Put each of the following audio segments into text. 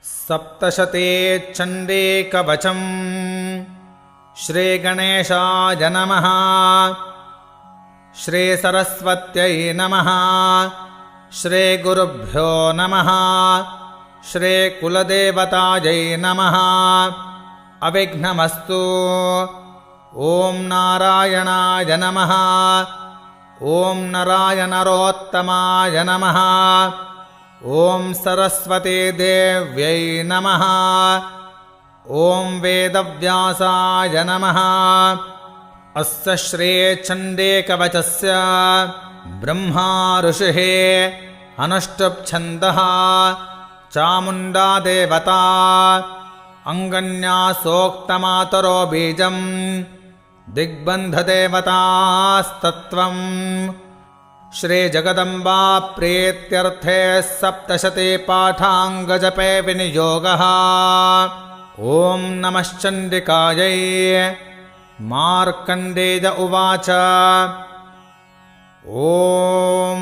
सप्तशते चण्डीकवचम्। श्रीगणेशाय नमः। श्रीसरस्वत्यै नमः। श्रीगुरुभ्यो नमः। श्रीकुलदेवतायै नमः। अविघ्नमस्तु। ॐ नारायणाय नमः। ॐ नरायनरोत्तमाय नमः। ॐ सरस्वतीदेव्यै नमः। ॐ वेदव्यासाय नमः। अस्य श्रीचण्डीकवचस्य ब्रह्मा ऋषिः अनुष्टुप्छन्दः चामुण्डा देवता अङ्गन्यासोक्तमातरो बीजम् दिग्बन्धदेवतास्तत्त्वम्। श्रीजगदम्बा प्रीत्यर्थे सप्तशती पाठाङ्गजपे विनियोगः। ॐ नमश्चण्डिकायै। मार्कण्डेय उवाच। ॐ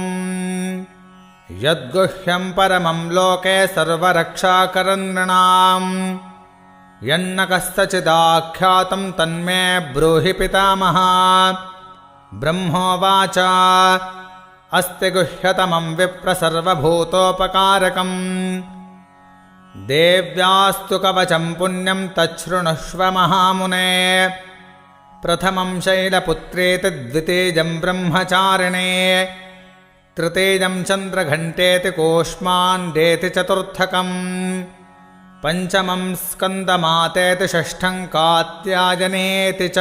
यद्गुह्यं परमं लोके सर्वरक्षाकरन्नृणाम् यन्न कस्तचिदाख्यातं तन्मे ब्रूहि पितामह। ब्रह्मोवाच। अस्ति गुह्यतमं विप्र सर्वभूतोपकारकम्। देव्यास्तु कवचं पुण्यं तच्छृणुष्व महामुने। प्रथमं शैलपुत्रेति द्वितीयं ब्रह्मचारिणे। तृतीयं चन्द्रघण्टेति कूष्माण्डेति चतुर्थकम्। पञ्चमं स्कन्दमातेति षष्ठं कात्यायनेति च।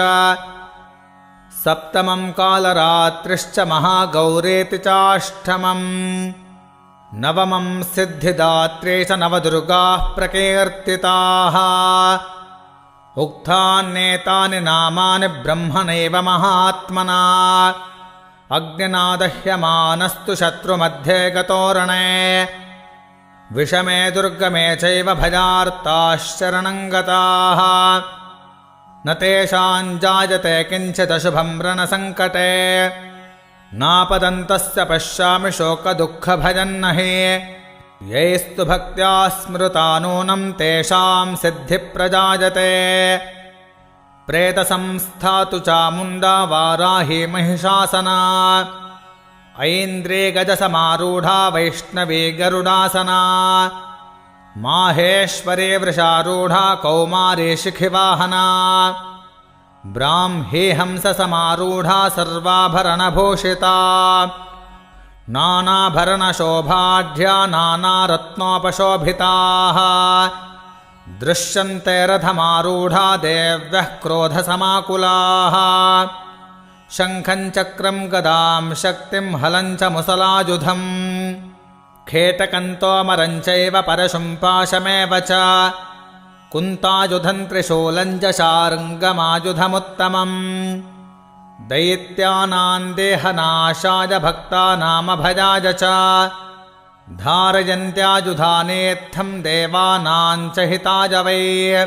सप्तमं कालरात्रिश्च महागौरेति चाष्टमम्। नवमं सिद्धिदात्री च नवदुर्गाः प्रकीर्तिताः। उक्तान्येतानि नामानि ब्रह्मणैव महात्मना। अग्निना दह्यमानस्तु शत्रुमध्ये गतोरणे। विषमे दुर्गमे चैव भयार्ताश्चरणं गताः। न तेषां जायते किञ्चिदशुभं रणसङ्कटे। नापदन्तस्य पश्यामि शोकदुःखभयन्नहि। यैस्तु भक्त्या स्मृता नूनं तेषां सिद्धिप्रजायते। प्रेतसंस्था तु चामुण्डा वाराही महिषासना। ऐन्द्री गजसमारूढा वैष्णवी गरुडासना। माहेश्वरी वृषारूढा कौमारी शिखिवाहना। ब्राह्मी हंससमारूढा सर्वाभरणभूषिता। नानाभरणशोभाढ्या नानारत्नोपशोभिताः। दृश्यन्ते रथमारूढा देव्यः क्रोधसमाकुलाः। शङ्खं चक्रं गदां शक्तिं हलं च मुसलायुधम्। खेटकं तोमरं चैव परशुं पाशमेव च। कुन्तायुधं त्रिशूलं च शार्ङ्गमायुधमुत्तमम्। दैत्यानां देहनाशाय भक्तानामभयाय च। धारयन्त्यायुधानेत्थं देवानां च हिताय वै।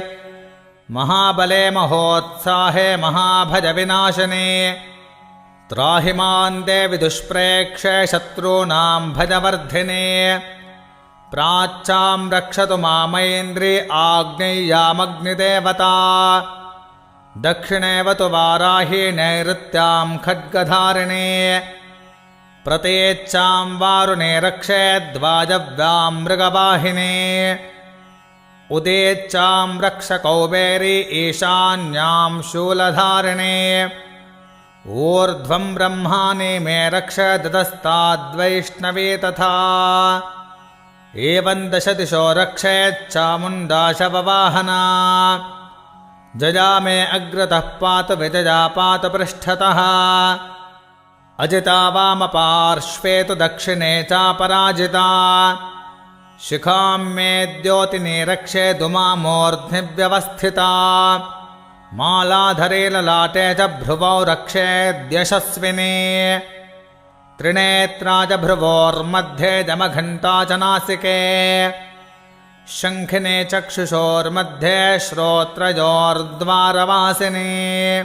महाबले महोत्साहे महाभयविनाशिने। त्राहि मां देवि दुष्प्रेक्षे शत्रूणां भयवर्धिने। प्राच्यां रक्षतु मामैन्द्री आग्नेय्यामग्निदेवता। दक्षिणेव तु वाराही नैऋत्यां खड्गधारिणे। प्रतीच्यां वारुणे रक्षेद्वायव्यां मृगवाहिने। उदेच्यां रक्ष कौबेरी ईशान्यां शूलधारिणे। ऊर्ध्वं ब्रह्माणि मे रक्ष ददस्ताद्वैष्णवी तथा। एवं दशदिशो रक्षेच्चामुण्डा शववाहना। जया मे अग्रतः पातु विजया पातु पृष्ठतः। अजिता वामपार्श्वे तु दक्षिणे चापराजिता। शिखां मे द्योतिनी रक्षे दुमामूर्ध्नि व्यवस्थिता। मालाधरे ललाटे च भ्रुवौ रक्षेद्यशस्विनी। त्रिनेत्रा च भ्रुवोर्मध्ये जमघण्टा च नासिके। शङ्खिने चक्षुषोर्मध्ये श्रोत्रयोर्द्वारवासिनी।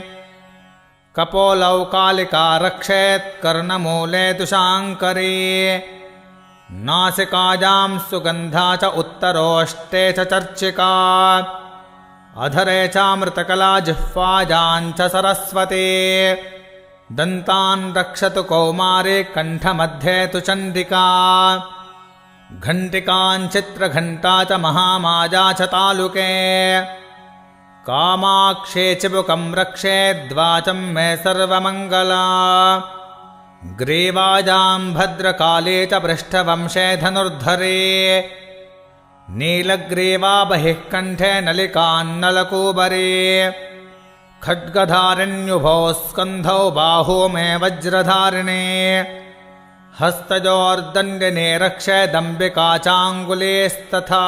कपोलौ कालिका रक्षेत् कर्णमूले तु शाङ्करी। नासिकायां सुगन्धा च उत्तरोष्टे च चर्चिका अधरे चामृतकला जिह्वायां च सरस्वती दन्तान् रक्षतु कौमारी कण्ठमध्ये तु चण्डिका घण्टिकाञ्चित्रघण्टा च महामाया च तालुके कामाक्षे चिबुकं रक्षेद्वाचं मे सर्वमङ्गला ग्रीवायां भद्रकाले च पृष्ठवंशे धनुर्धरे नीलग्रीवा बहिः कण्ठे नलिकान्नलकूबरे खड्गधारिण्युभौ स्कन्धौ बाहू मे वज्रधारिणे हस्तयोर्दण्डिने रक्षेदम्बिका चाङ्गुलीस्तथा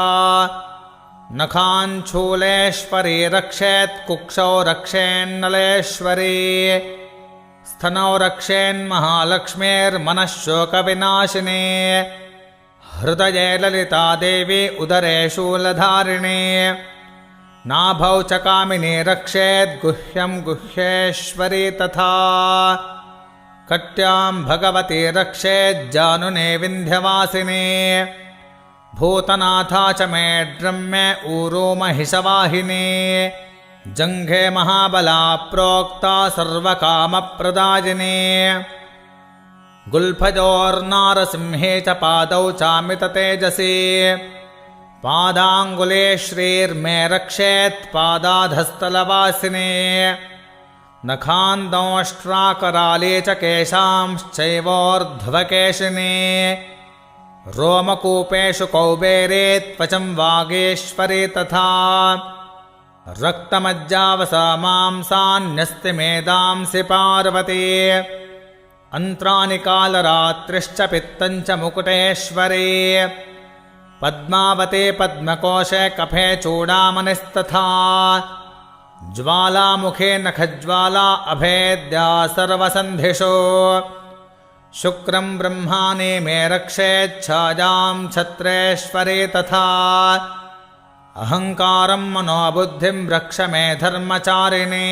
नखाञ्छूलेश्वरी रक्षेत् कुक्षौ रक्षेन्नलेश्वरी स्तनौ रक्षेन्महालक्ष्मीर्मनः शोकविनाशिनी हृदये ललिता देवी उदरे शूलधारिणी नाभौ च कामिनी रक्षेद्गुह्यं गुह्येश्वरी तथा कट्यां भगवती रक्षेज्जानुने विन्ध्यवासिनी भूतनाथा च मे ड्रम्ये ऊरू महिषवाहिनी जङ्घे महाबला प्रोक्ता सर्वकामप्रदायिनी गुल्फजोर्नारसिंहे च पादौ चामिततेजसी पादाङ्गुले श्रीर्मे रक्षेत् पादाधस्तलवासिनी नखान्दंष्ट्राकराले च केशांश्चैवोर्ध्वकेशिनी रोमकूपेषु कौबेरे त्वचं वागेश्वरी तथा रक्तमज्जावसा मांसान्यस्तिमेदांसि पार्वती अन्त्राणि कालरात्रिश्च पित्तञ्च मुकुटेश्वरी पद्मावती पद्मकोशे कफे चूडामणिस्तथा ज्वालामुखे नखज्वाला अभेद्या सर्वसन्धिषु शुक्रं ब्रह्माणि मे रक्षेच्छायां छत्रेश्वरी तथा अहङ्कारं मनोबुद्धिं रक्ष मे धर्मचारिणे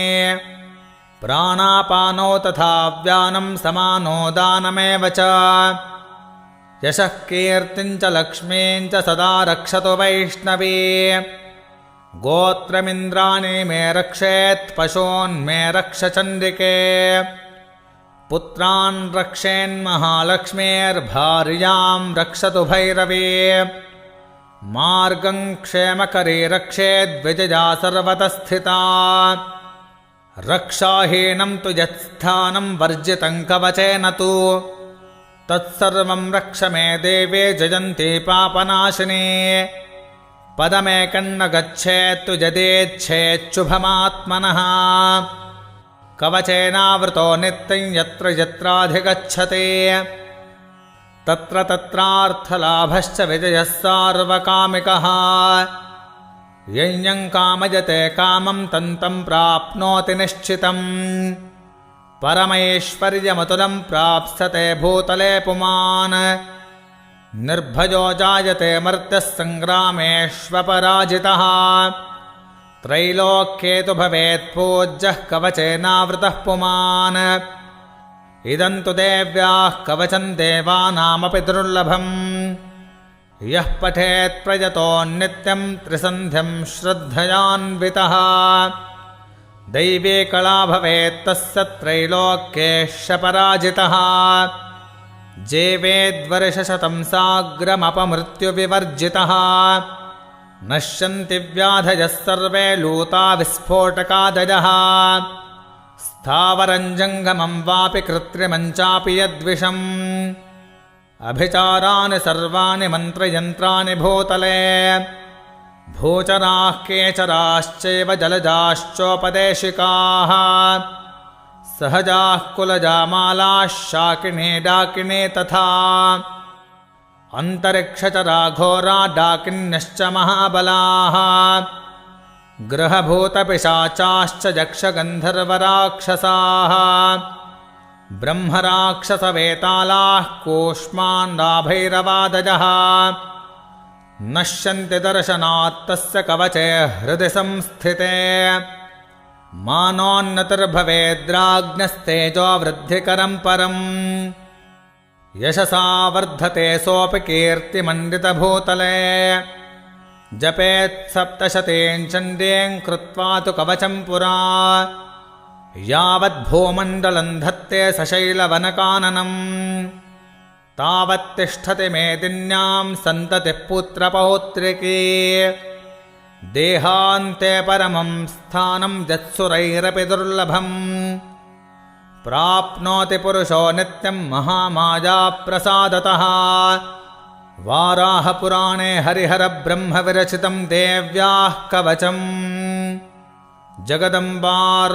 प्राणापानौ तथा व्यानं समानो दानमेव च यशः कीर्तिं च लक्ष्मीं च सदा रक्षतु वैष्णवी गोत्रमिन्द्राणि मे रक्षेत् पशून्मे रक्ष चण्डिके पुत्रान् रक्षेन्महालक्ष्मीर्भार्यां रक्षतु भैरवी मार्गं क्षेमकरी रक्षेद्विजया सर्वतः स्थिता रक्षाहीनं तु यत्स्थानं वर्जितं कवचेन तु तत्सर्वं रक्ष मे देवे जयन्ती पापनाशिनी पदमेकं न गच्छेत्तु यदेच्छेच्छुभमात्मनः कवचेनावृतो नित्यं यत्र यत्राधिगच्छति तत्र तत्रार्थलाभश्च विजयः सार्वकामिकः यं कामयते कामं तं प्राप्नोति निश्चितम् परमैश्वर्यमतुलं प्राप्स्यते भूतले पुमान् निर्भयो जायते मर्त्यः सङ्ग्रामेष्वपराजितः त्रैलोक्ये तु भवेत् पूज्यः कवचेनावृतः पुमान् इदं तु देव्याः कवचं देवानामपि दुर्लभम् यः पठेत् प्रयतो नित्यं त्रिसन्ध्यं श्रद्धयान्वितः दैवी कला भवेत् तस्य त्रैलोक्येश्च पराजितः जीवेद्वर्षशतं साग्रमपमृत्युविवर्जितः नश्यन्ति व्याधयः सर्वे लूता विस्फोटकादयः स्थावरं जङ्गमं वापि कृत्रिमं चापि यद्विषम् अभिचाराणि सर्वाणि मन्त्रयन्त्राणि भूतले भूचराः केचराश्चैव जलजाश्चोपदेशिकाः सहजाः कुलजामालाः शाकिनी डाकिनी तथा अन्तरिक्षचरा घोरा डाकिन्यश्च महाबलाः ग्रहभूतपिशाचाश्च यक्षगन्धर्वराक्षसाः ब्रह्मराक्षसवेतालाः कूष्माण्डाभैरवादयः नश्यन्ति दर्शनात् तस्य कवचे हृदि संस्थिते मानोन्नतिर्भवेद्राज्ञस्तेजो वृद्धिकरं परम् यशसा वर्धते सोऽपि कीर्तिमण्डितभूतले जपेत् सप्तशतीं चण्डीं कृत्वा तु कवचं पुरा यावद्भूमण्डलं धत्ते सशैलवनकाननम् तावत्तिष्ठति मेदिन्यां सन्ततिः पुत्रपौत्रिकी देहान्ते परमं स्थानं यत्सुरैरपि दुर्लभम् प्राप्नोति पुरुषो नित्यं महामायाप्रसादतः वाराहपुराणे हरिहरब्रह्मविरचितं देव्याः कवचम् जगदम्बार्पणमस्तु।